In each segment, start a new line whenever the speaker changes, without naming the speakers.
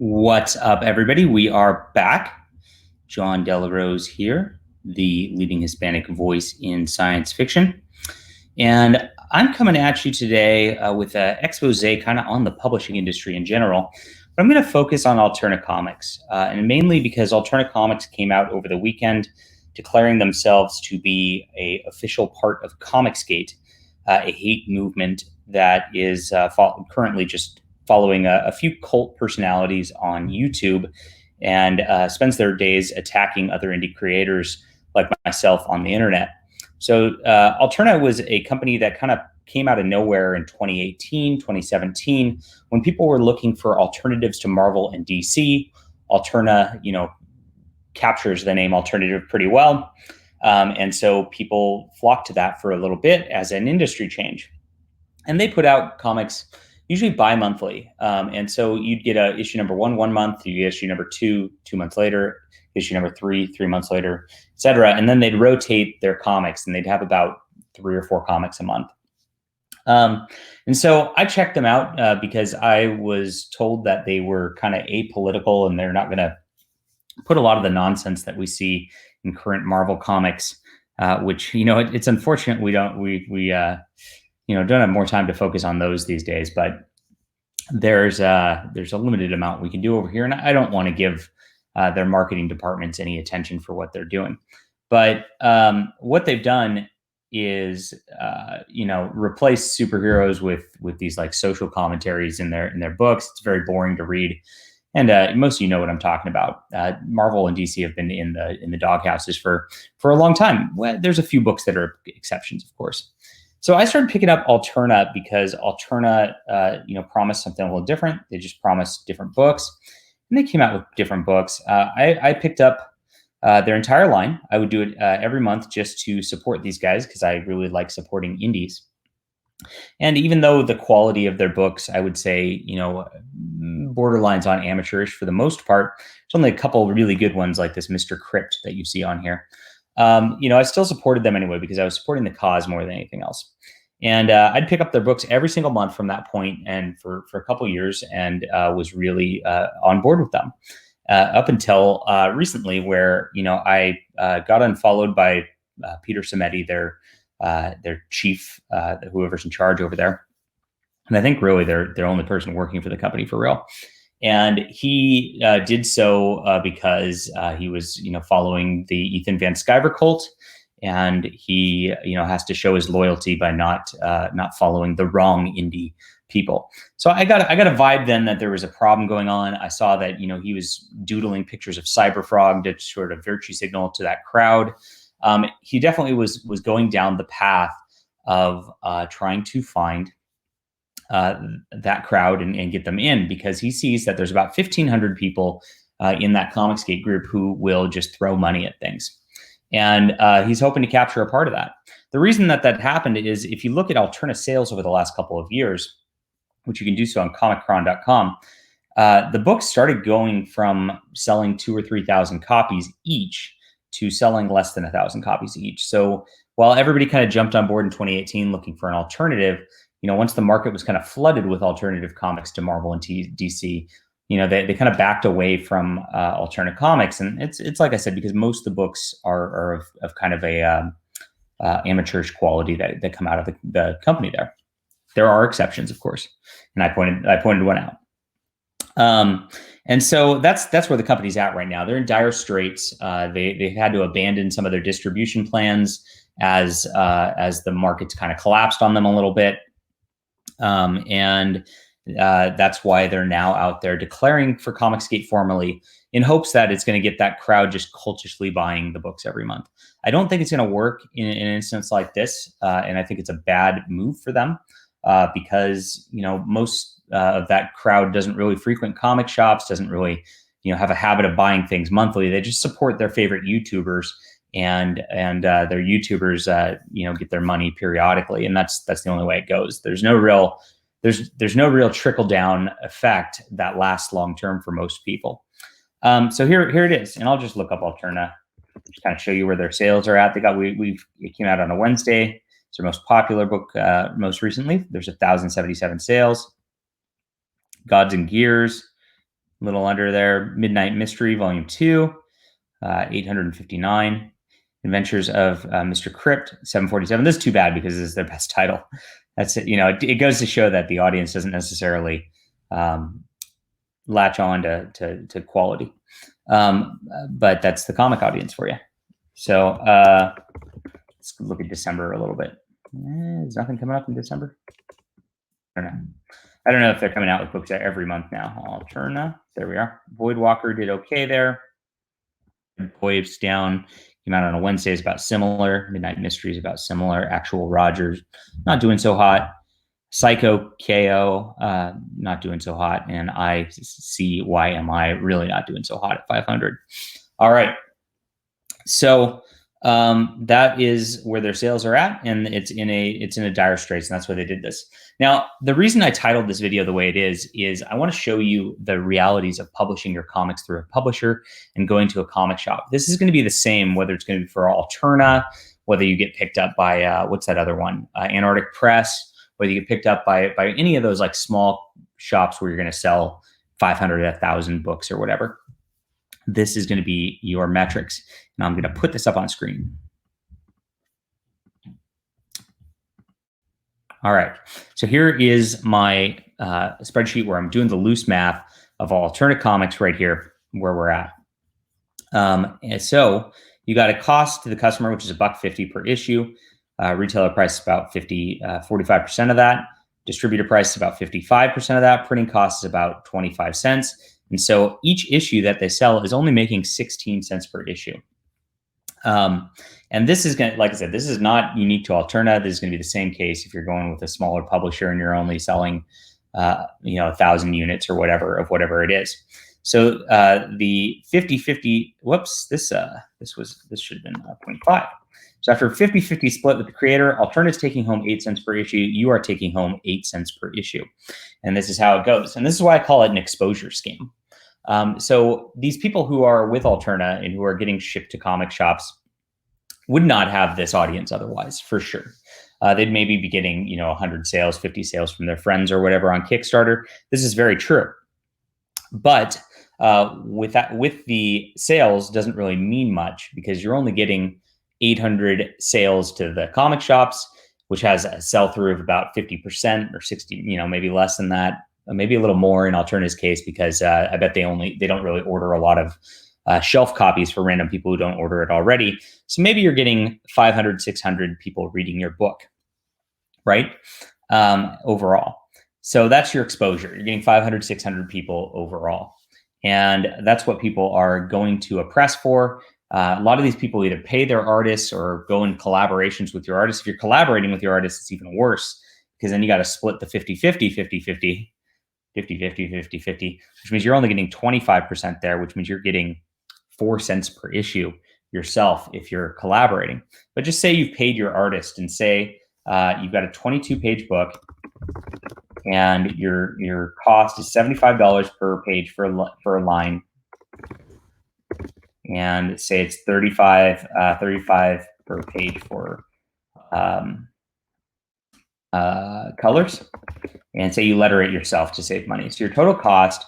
What's up, everybody? We are back. John Delarose here, the leading Hispanic voice in science fiction. And I'm coming at you today with an expose kind of on the publishing industry in general. But I'm going to focus on Alterna Comics, and mainly because Alterna Comics came out over the weekend declaring themselves to be an official part of Comicsgate, a hate movement that is currently just following a few cult personalities on YouTube and spends their days attacking other indie creators like myself on the internet. So Alterna was a company that kind of came out of nowhere in 2018, 2017, when people were looking for alternatives to Marvel and DC. Alterna, captures the name alternative pretty well. And so people flocked to that for a little bit as an industry change. And they put out comics usually bi-monthly. And so you'd get issue number one month, you get issue number 2 months later, issue number 3 months later, et cetera. And then they'd rotate their comics and they'd have about 3 or 4 comics a month. And so I checked them out because I was told that they were kind of apolitical and they're not going to put a lot of the nonsense that we see in current Marvel comics, which, it's unfortunate we don't have more time to focus on those these days, but there's a limited amount we can do over here. And I don't want to give their marketing departments any attention for what they're doing. But what they've done is, replace superheroes with these like social commentaries in their books. It's very boring to read. And most of you know what I'm talking about. Marvel and DC have been in the doghouses for a long time. Well, there's a few books that are exceptions, of course. So I started picking up Alterna because Alterna, promised something a little different. They just promised different books, and they came out with different books. I picked up their entire line. I would do it every month just to support these guys because I really like supporting indies. And even though the quality of their books, I would say, borderlines on amateurish for the most part, there's only a couple really good ones like this Mr. Crypt that you see on here. I still supported them anyway because I was supporting the cause more than anything else. And I'd pick up their books every single month from that point and for a couple of years and was really on board with them up until recently where, I got unfollowed by Peter Samedi, their chief, whoever's in charge over there. And I think really they're the only person working for the company for real. And he did so because he was, following the Ethan Van Sciver cult, and he, has to show his loyalty by not following the wrong indie people. So I got a vibe then that there was a problem going on. I saw that he was doodling pictures of Cyberfrog to sort of virtue signal to that crowd. He definitely was going down the path of trying to find that crowd and get them in, because he sees that there's about 1,500 people in that Comicsgate group who will just throw money at things. And he's hoping to capture a part of that. The reason that happened is if you look at Alterna sales over the last couple of years, which you can do so on comiccron.com, the books started going from selling 2,000 or 3,000 copies each to selling less than 1,000 copies each. So while everybody kind of jumped on board in 2018 looking for an alternative, once the market was kind of flooded with alternative comics to Marvel and DC, they kind of backed away from Alterna Comics. And it's like I said, because most of the books are of kind of a amateurish quality that come out of the company there. There are exceptions, of course, and I pointed one out. And so that's where the company's at right now. They're in dire straits. They've had to abandon some of their distribution plans as the markets kind of collapsed on them a little bit. And that's why they're now out there declaring for Comicsgate formally in hopes that it's going to get that crowd just cultishly buying the books every month. I don't think it's going to work in an instance like this. And I think it's a bad move for them because, most of that crowd doesn't really frequent comic shops, doesn't really, have a habit of buying things monthly. They just support their favorite YouTubers and their YouTubers, get their money periodically. And that's the only way it goes. There's no real trickle down effect that lasts long term for most people. So here it is, and I'll just look up Alterna, just kind of show you where their sales are at. It came out on a Wednesday. It's their most popular book most recently. There's 1,077 sales. Gods and Gears, a little under there. Midnight Mystery, Volume 2, 859. Adventures of Mr. Crypt, 747. This is too bad because this is their best title. That's it. It goes to show that the audience doesn't necessarily latch on to quality. But that's the comic audience for you. So let's look at December a little bit. There's nothing coming up in December. I don't know if they're coming out with books every month now. Alterna, there we are. Voidwalker did okay there. Waves down, came out on a Wednesday, is about similar. Midnight Mystery is about similar. Actual Rogers, not doing so hot. Psycho KO, not doing so hot. And ICYMI, really not doing so hot at 500. All right. So that is where their sales are at, and it's in a dire straits, and that's why they did this. Now, the reason I titled this video the way it is I want to show you the realities of publishing your comics through a publisher and going to a comic shop. This is going to be the same whether it's going to be for Alterna, whether you get picked up by what's that other one, Antarctic Press, whether you get picked up by any of those like small shops where you're going to sell 500 to 1,000 books or whatever. This is going to be your metrics. And I'm going to put this up on screen. All right. So here is my spreadsheet where I'm doing the loose math of Alterna Comics right here, where we're at. And so you got a cost to the customer, which is $1.50 per issue. Retailer price is about 45% of that. Distributor price is about 55% of that. Printing cost is about 25 cents. And so each issue that they sell is only making 16 cents per issue. And this is going to, like I said, this is not unique to Alterna. This is going to be the same case if you're going with a smaller publisher and you're only selling, 1,000 units or whatever it is. So the 50-50, whoops, this should have been 0.5. So after a 50-50 split with the creator, Alterna is taking home 8 cents per issue. You are taking home 8 cents per issue. And this is how it goes. And this is why I call it an exposure scheme. So these people who are with Alterna and who are getting shipped to comic shops would not have this audience otherwise, for sure. They'd maybe be getting, 100 sales, 50 sales from their friends or whatever on Kickstarter. This is very true. But with the sales doesn't really mean much because you're only getting 800 sales to the comic shops, which has a sell-through of about 50% or 60, maybe less than that, maybe a little more in Alterna's case, because I bet they don't really order a lot of shelf copies for random people who don't order it already. So maybe you're getting 500, 600 people reading your book, right? Overall. So that's your exposure. You're getting 500, 600 people overall. And that's what people are going to a press for. A lot of these people either pay their artists or go in collaborations with your artists. If you're collaborating with your artists, it's even worse because then you got to split the 50-50, 50-50, 50-50, 50-50, which means you're only getting 25% there, which means you're getting 4 cents per issue yourself if you're collaborating. But just say you've paid your artist and say you've got a 22-page book and your cost is $75 per page for a line. And say it's 35 per page for colors, and say you letter it yourself to save money. So your total cost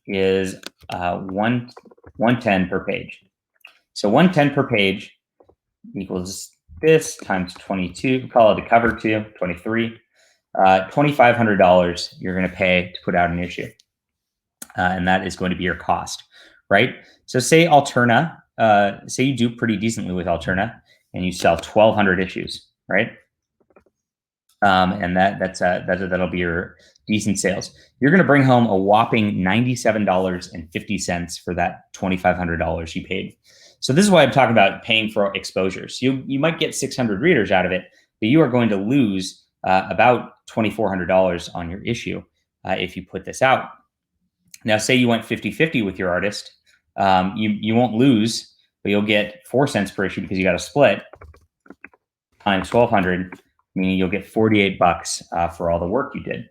is $110 per page. So $110 per page equals this times 22. Call it a cover too, 23. $2,500 you're going to pay to put out an issue, and that is going to be your cost, right? So say Alterna, say you do pretty decently with Alterna and you sell 1,200 issues, right? And that'll be your decent sales. You're going to bring home a whopping $97.50 for that $2,500 you paid. So this is why I'm talking about paying for exposures. You might get 600 readers out of it, but you are going to lose about $2,400 on your issue if you put this out. Now, say you went 50-50 with your artist. You won't lose, but you'll get 4 cents per issue because you got to split times 1,200, meaning you'll get $48 for all the work you did.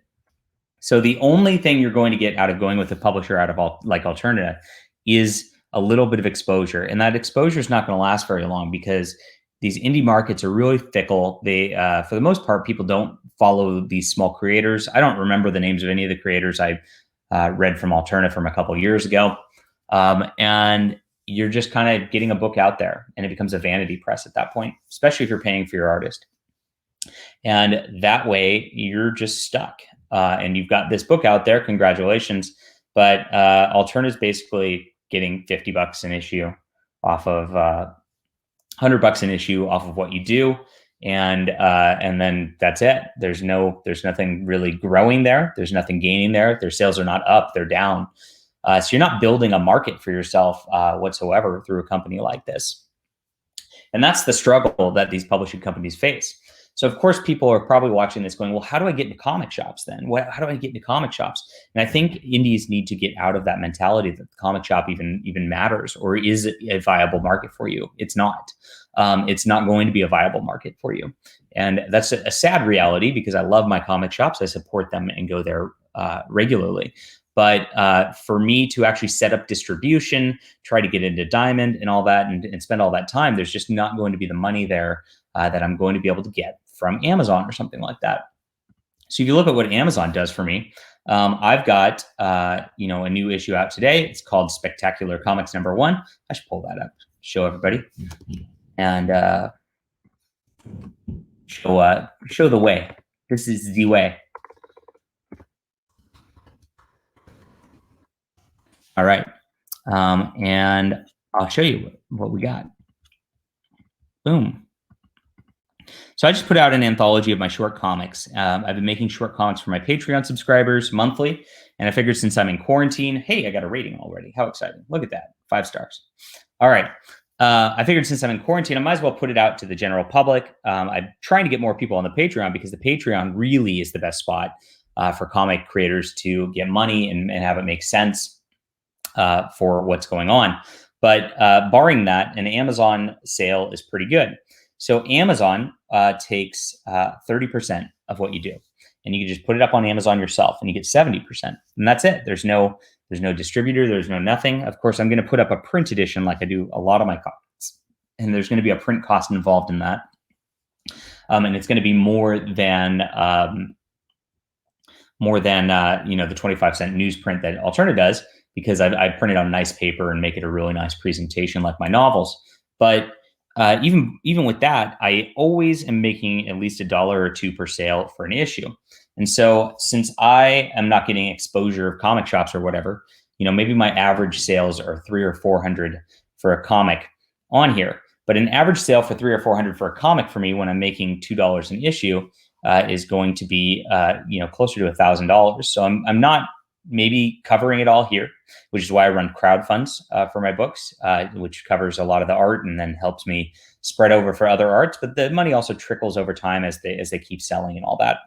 So the only thing you're going to get out of going with a publisher out of like Alterna is a little bit of exposure, and that exposure is not going to last very long because these indie markets are really fickle. They, for the most part, people don't follow these small creators. I don't remember the names of any of the creators. I read from Alterna from a couple of years ago. And you're just kind of getting a book out there, and it becomes a vanity press at that point, especially if you're paying for your artist. And that way you're just stuck. And you've got this book out there. Congratulations. But Alterna is basically getting $50 an issue off of $100 an issue off of what you do. And then that's it. There's nothing really growing there. There's nothing gaining there. Their sales are not up, they're down. So you're not building a market for yourself whatsoever through a company like this. And that's the struggle that these publishing companies face. So of course, people are probably watching this going, well, how do I get into comic shops then? How do I get into comic shops? And I think indies need to get out of that mentality that the comic shop even matters or is a viable market for you. It's not. It's not going to be a viable market for you. And that's a sad reality because I love my comic shops. I support them and go there regularly. But for me to actually set up distribution, try to get into Diamond and all that and spend all that time, there's just not going to be the money there that I'm going to be able to get from Amazon or something like that. So if you look at what Amazon does for me, I've got a new issue out today. It's called Spectacular Comics #1. I should pull that up, show everybody, and show the way. This is the way. All right, and I'll show you what we got. Boom. So I just put out an anthology of my short comics. I've been making short comics for my Patreon subscribers monthly. And I figured since I'm in quarantine, hey, I got a rating already. How exciting. Look at that. 5 stars. All right. I figured since I'm in quarantine, I might as well put it out to the general public. I'm trying to get more people on the Patreon because the Patreon really is the best spot for comic creators to get money and have it make sense for what's going on. But barring that, an Amazon sale is pretty good. So Amazon takes 30% of what you do, and you can just put it up on Amazon yourself, and you get 70%, and that's it. There's no distributor. There's no nothing. Of course, I'm going to put up a print edition like I do a lot of my comics, and there's going to be a print cost involved in that, and it's going to be more than the 25-cent newsprint that Alterna does because I print it on nice paper and make it a really nice presentation like my novels, but even with that, I always am making at least $1 or $2 per sale for an issue. And so since I am not getting exposure of comic shops or whatever, maybe my average sales are 300 or 400 for a comic on here. But an average sale for 300 or 400 for a comic for me when I'm making $2 an issue is going to be closer to $1,000. So I'm not maybe covering it all here, which is why I run crowdfunds for my books, which covers a lot of the art and then helps me spread over for other arts. But the money also trickles over time as they keep selling and all that.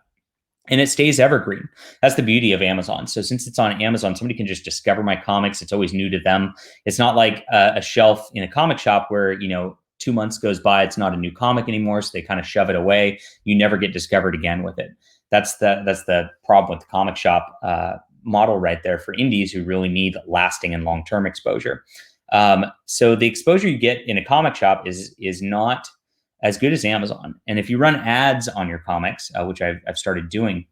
And it stays evergreen. That's the beauty of Amazon. So since it's on Amazon, somebody can just discover my comics. It's always new to them. It's not like a shelf in a comic shop where, 2 months goes by, it's not a new comic anymore. So they kind of shove it away. You never get discovered again with it. That's the problem with the comic shop model right there for indies who really need lasting and long-term exposure. So the exposure you get in a comic shop is not as good as Amazon. And if you run ads on your comics, which I've started doing,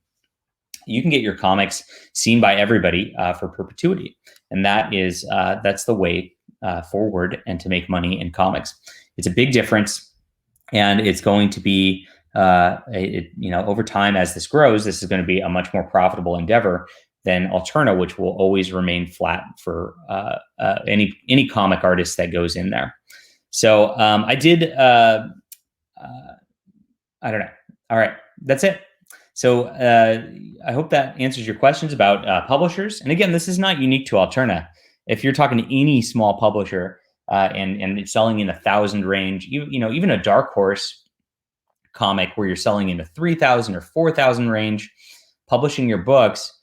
you can get your comics seen by everybody for perpetuity. And that's the way forward and to make money in comics. It's a big difference, and it's going to be over time as this grows, this is going to be a much more profitable endeavor than Alterna, which will always remain flat for any comic artist that goes in there. So I did. I don't know. All right, that's it. So I hope that answers your questions about publishers. And again, this is not unique to Alterna. If you're talking to any small publisher and it's selling in 1,000 range, even a Dark Horse comic where you're selling in the 3,000 or 4,000 range, publishing your books,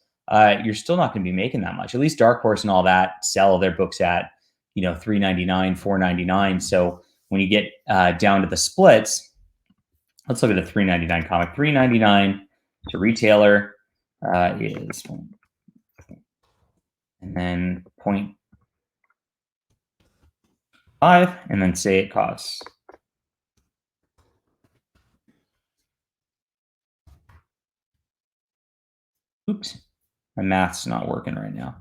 you're still not going to be making that much. At least Dark Horse and all that sell their books at $3.99, $4.99. So when you get down to the splits, let's look at a $3.99 comic. $3.99 to retailer is, and then 0.5, and then say it costs. Oops. My math's not working right now.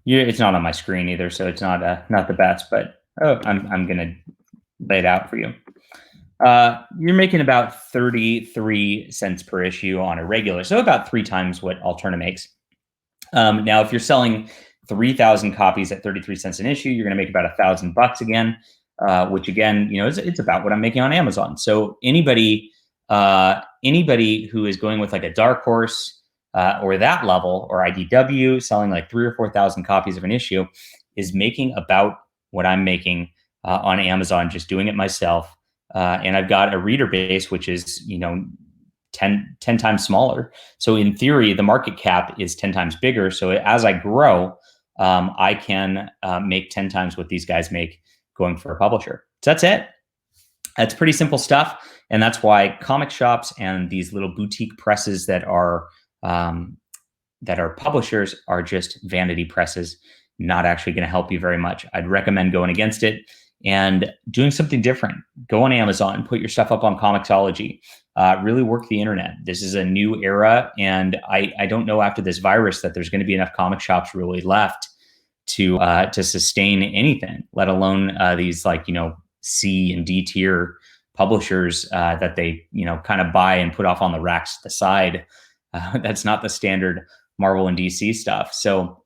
Yeah, it's not on my screen either, so it's not the best. But I'm gonna lay it out for you. You're making about 33 cents per issue on a regular, so about 3 times what Alterna makes. Now, if you're selling 3,000 copies at 33 cents an issue, you're going to make about $1,000 again, which again, it's about what I'm making on Amazon. So anybody who is going with like a dark horse or that level, or IDW, selling like 3 or 4,000 copies of an issue, is making about what I'm making on Amazon, just doing it myself. And I've got a reader base, which is, 10 times smaller. So in theory, the market cap is 10 times bigger. So as I grow, I can make 10 times what these guys make going for a publisher. So that's it. That's pretty simple stuff. And that's why comic shops and these little boutique presses that are publishers are just vanity presses, not actually going to help you very much. I'd recommend going against it and doing something different. Go on Amazon, put your stuff up on Comixology, really work the internet. This is a new era, and I don't know after this virus that there's going to be enough comic shops really left to sustain anything, let alone these C and D tier publishers that they kind of buy and put off on the racks to the side. That's not the standard Marvel and DC stuff. So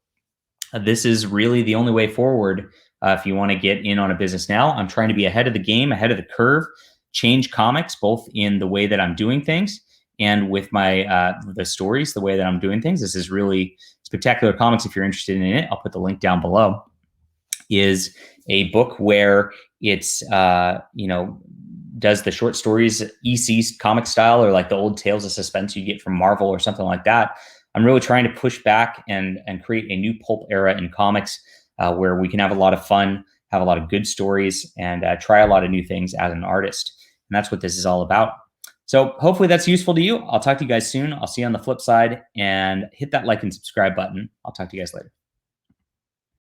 this is really the only way forward. If you want to get in on a business now, I'm trying to be ahead of the game, ahead of the curve, change comics, both in the way that I'm doing things and with my the stories, the way that I'm doing things. This is really Spectacular Comics. If you're interested in it, I'll put the link down below. Is a book where it's does the short stories EC comic style, or like the old Tales of Suspense you get from Marvel or something like that. I'm really trying to push back and create a new pulp era in comics where we can have a lot of fun, have a lot of good stories, and try a lot of new things as an artist. And that's what this is all about. So hopefully that's useful to you. I'll talk to you guys soon. I'll see you on the flip side, and hit that like and subscribe button. I'll talk to you guys later.